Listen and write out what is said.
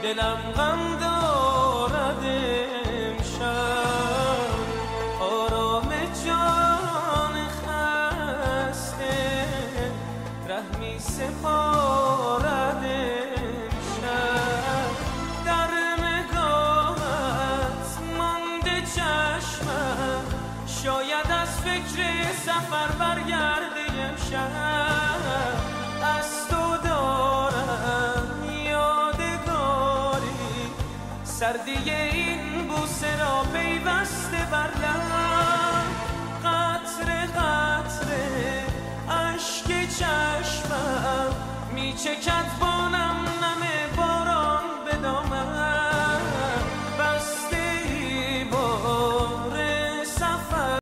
دلم غم دارد امشب، آرام جان خسته رحمی سپارد امشب. در نگاهت مانده چشمم، شاید از فکر سفر برگرده امشب. از تو دارم یادگاری، سردی این بوسه را پیوسته بر لب. قطره قطره اشک چشمم میچکد